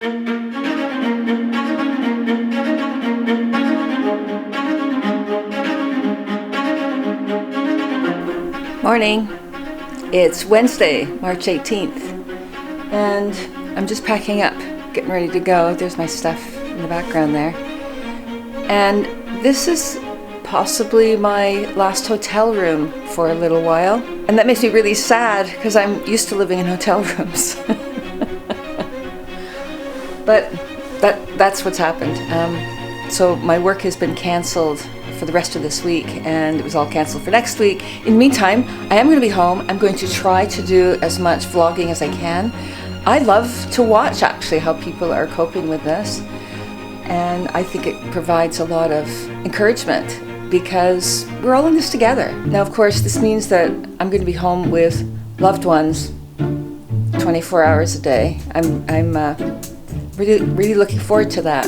Morning. It's Wednesday, March 18th, and I'm just packing up, getting ready to go. There's my stuff in the background there. And this is possibly my last hotel room for a little while. And that makes me really sad because I'm used to living in hotel rooms. But that's what's happened. So my work has been cancelled for the rest of this week, and it was all cancelled for next week. In the meantime, I am going to be home. I'm going to try to do as much vlogging as I can. I love to watch actually how people are coping with this, and I think it provides a lot of encouragement because we're all in this together. Now, of course, this means that I'm going to be home with loved ones 24 hours a day. I'm really looking forward to that.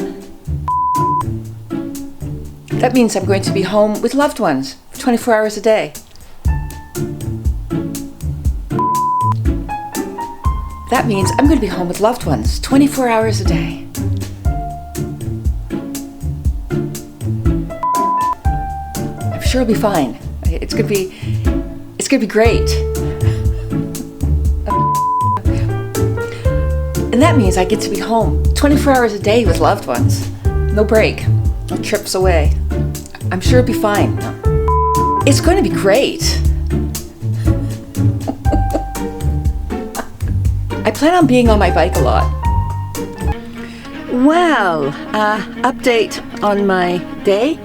That means I'm going to be home with loved ones for 24 hours a day. That means I'm going to be home with loved ones 24 hours a day. I'm sure it'll be fine. It's going to be great. And that means I get to be home 24 hours a day with loved ones. No break, no trips away. I'm sure it'll be fine. It's going to be great. I plan on being on my bike a lot. Well, update on my day.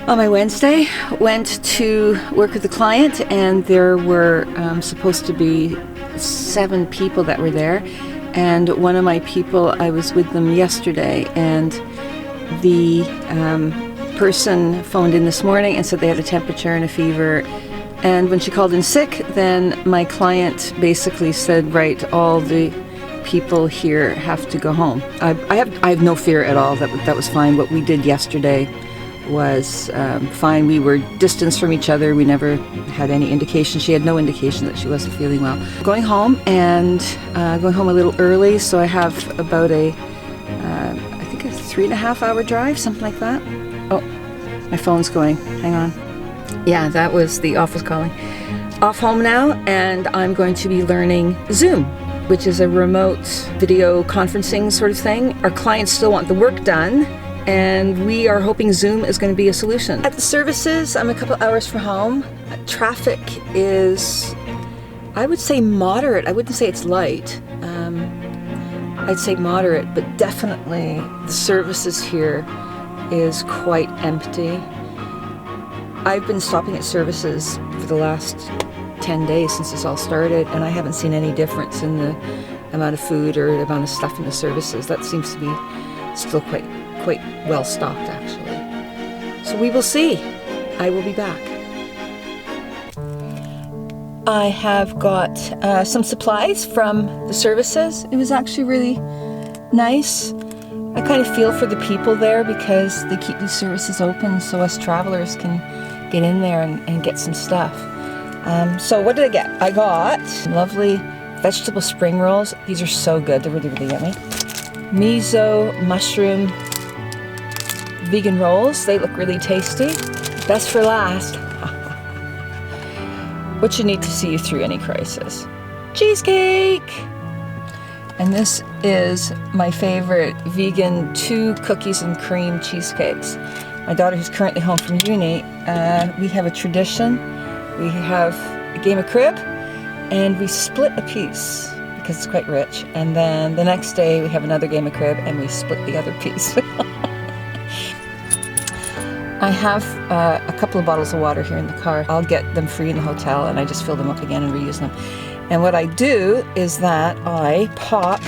On my Wednesday, went to work with a client, and there were supposed to be 7 people that were there. And one of my people, I was with them yesterday, and the person phoned in this morning and said they had a temperature and a fever. And when she called in sick, then my client basically said, right, all the people here have to go home. I have no fear at all. That was fine. What we did yesterday was fine. We were distanced from each other. We never had any indication. She had no indication that she wasn't feeling well. Going home, and going home a little early, so I have about I think a 3.5 hour drive, something like that. Oh, my phone's going. Hang on. Yeah, that was the office calling. Off home now, and I'm going to be learning Zoom, which is a remote video conferencing sort of thing. Our clients still want the work done, and we are hoping Zoom is going to be a solution. At the services, I'm a couple hours from home. Traffic is, I would say, moderate. I wouldn't say it's light. I'd say moderate, but definitely the services here is quite empty. I've been stopping at services for the last 10 days since this all started, and I haven't seen any difference in the amount of food or the amount of stuff in the services. That seems to be still quite well stocked, actually. So we will see. I will be back. I have got some supplies from the services. It was actually really nice. I kind of feel for the people there because they keep these services open so us travelers can get in there and get some stuff. So what did I get? I got lovely vegetable spring rolls. These are so good. They're really, really yummy. Miso mushroom vegan rolls. They look really tasty. Best for last. What you need to see you through any crisis. Cheesecake! And this is my favorite vegan 2 cookies and cream cheesecakes. My daughter, who's currently home from uni, we have a tradition. We have a game of crib, and we split a piece because it's quite rich. And then the next day we have another game of crib, and we split the other piece. I have a couple of bottles of water here in the car. I'll get them free in the hotel, and I just fill them up again and reuse them. And what I do is that I pop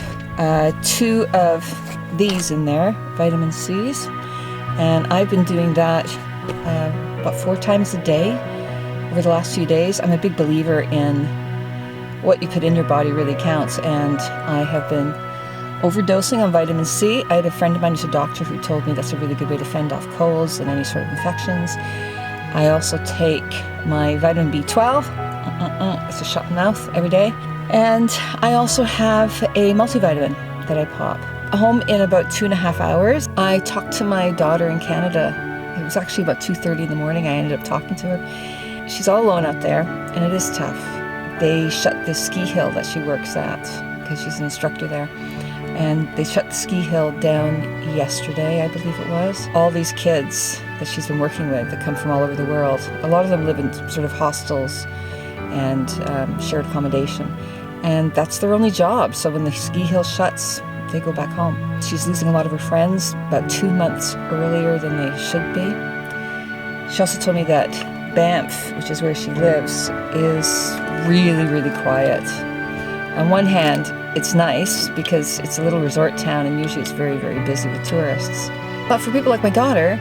2 of these in there, vitamin C's, and I've been doing that about 4 times a day over the last few days. I'm a big believer in what you put in your body really counts, and I have been overdosing on vitamin C. I had a friend of mine who's a doctor who told me that's a really good way to fend off colds and any sort of infections. I also take my vitamin B12. It's a shot in the mouth every day. And I also have a multivitamin that I pop. Home in about 2.5 hours. I talked to my daughter in Canada. It was actually about 2:30 in the morning. I ended up talking to her. She's all alone out there, and it is tough. They shut the ski hill that she works at because she's an instructor there. And they shut the ski hill down yesterday, I believe it was. All these kids that she's been working with that come from all over the world, a lot of them live in sort of hostels and shared accommodation. And that's their only job. So when the ski hill shuts, they go back home. She's losing a lot of her friends about 2 months earlier than they should be. She also told me that Banff, which is where she lives, is really, really quiet. On one hand, it's nice because it's a little resort town and usually it's very, very busy with tourists. But for people like my daughter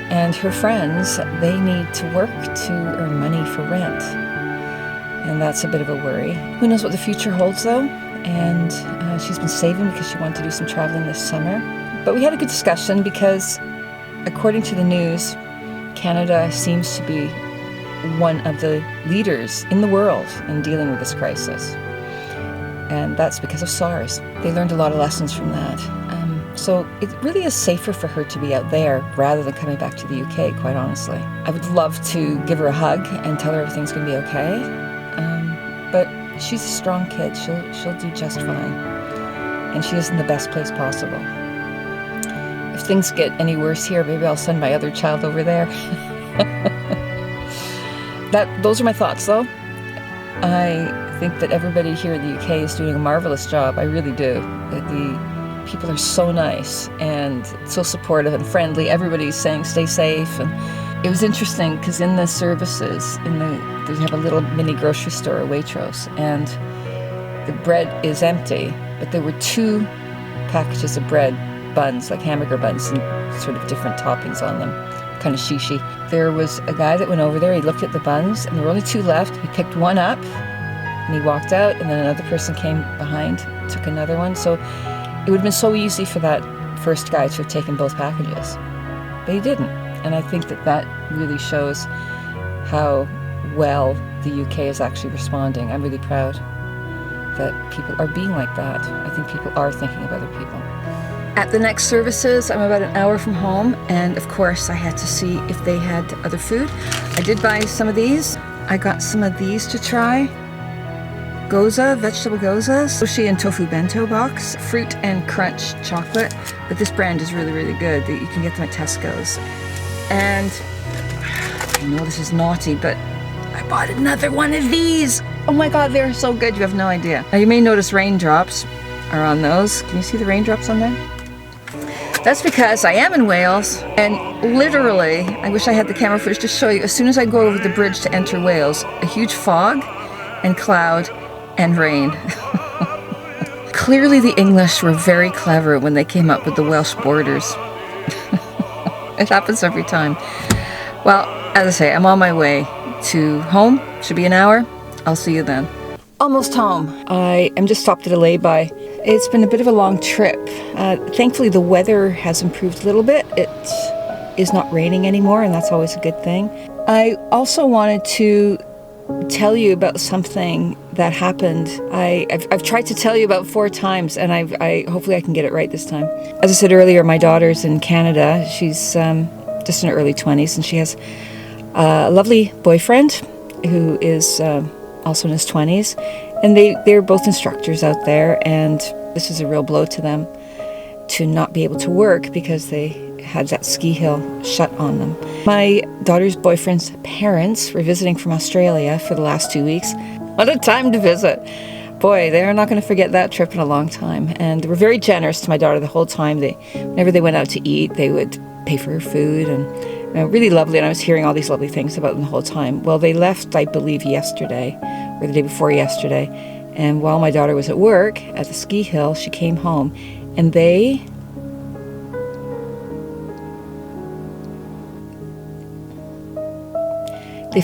and her friends, they need to work to earn money for rent. And that's a bit of a worry. Who knows what the future holds though? And she's been saving because she wanted to do some traveling this summer. But we had a good discussion because according to the news, Canada seems to be one of the leaders in the world in dealing with this crisis. And that's because of SARS. They learned a lot of lessons from that. So it really is safer for her to be out there rather than coming back to the UK, quite honestly. I would love to give her a hug and tell her everything's going to be okay. But she's a strong kid. She'll do just fine. And she is in the best place possible. If things get any worse here, maybe I'll send my other child over there. Those are my thoughts, though. I think that everybody here in the UK is doing a marvelous job. I really do. The people are so nice and so supportive and friendly. Everybody's saying stay safe. And it was interesting because in the services, they have a little mini grocery store, a Waitrose, and the bread is empty, but there were 2 packages of bread, buns, like hamburger buns, and sort of different toppings on them, kind of shishi. There was a guy that went over there, he looked at the buns, and there were only 2 left. He picked one up, and he walked out, and then another person came behind, took another one. So it would have been so easy for that first guy to have taken both packages, but he didn't. And I think that really shows how well the UK is actually responding. I'm really proud that people are being like that. I think people are thinking of other people. At the next services, I'm about an hour from home, and of course I had to see if they had other food. I did buy some of these. I got some of these to try. Goza, vegetable goza, sushi and tofu bento box, fruit and crunch chocolate, but this brand is really, really good. You can get them at Tesco's. And I know this is naughty, but I bought another one of these. Oh my God, they're so good, you have no idea. Now you may notice raindrops are on those. Can you see the raindrops on there? That's because I am in Wales, and literally, I wish I had the camera footage to show you, as soon as I go over the bridge to enter Wales, a huge fog and cloud and rain. Clearly the English were very clever when they came up with the Welsh borders. It happens every time. Well, as I say, I'm on my way to home. Should be an hour. I'll see you then. Almost home. I am just stopped at a lay-by. It's been a bit of a long trip. Thankfully the weather has improved a little bit. It is not raining anymore, and that's always a good thing. I also wanted to tell you about something that happened. I've tried to tell you about 4 times, and hopefully I can get it right this time. As I said earlier, my daughter's in Canada. She's just in her early 20s, and she has a lovely boyfriend who is also in his 20s, and they're both instructors out there, and this is a real blow to them to not be able to work because they had that ski hill shut on them. My daughter's boyfriend's parents were visiting from Australia for the last 2 weeks. What a time to visit. Boy, they're not going to forget that trip in a long time. And they were very generous to my daughter the whole time. Whenever they went out to eat, they would pay for her food, and really lovely. And I was hearing all these lovely things about them the whole time. Well, they left, I believe, yesterday, or the day before yesterday. And while my daughter was at work at the ski hill, she came home, and they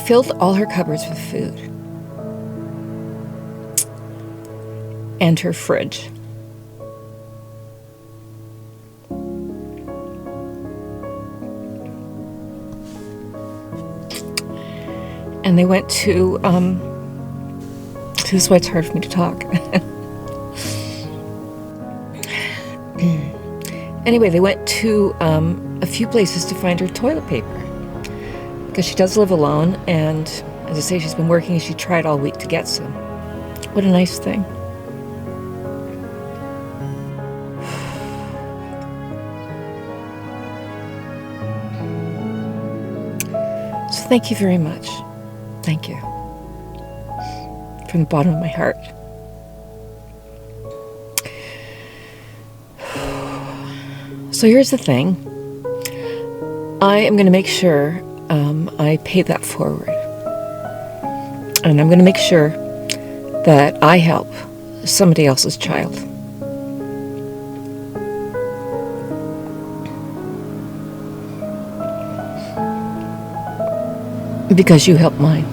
filled all her cupboards with food. And her fridge. And they went to, this is why it's hard for me to talk. Anyway, they went to a few places to find her toilet paper because she does live alone, and as I say, she's been working and she tried all week to get some. What a nice thing. So thank you very much. Thank you. From the bottom of my heart. So here's the thing. I am going to make sure I pay that forward. And I'm going to make sure that I help somebody else's child. Because you helped mine.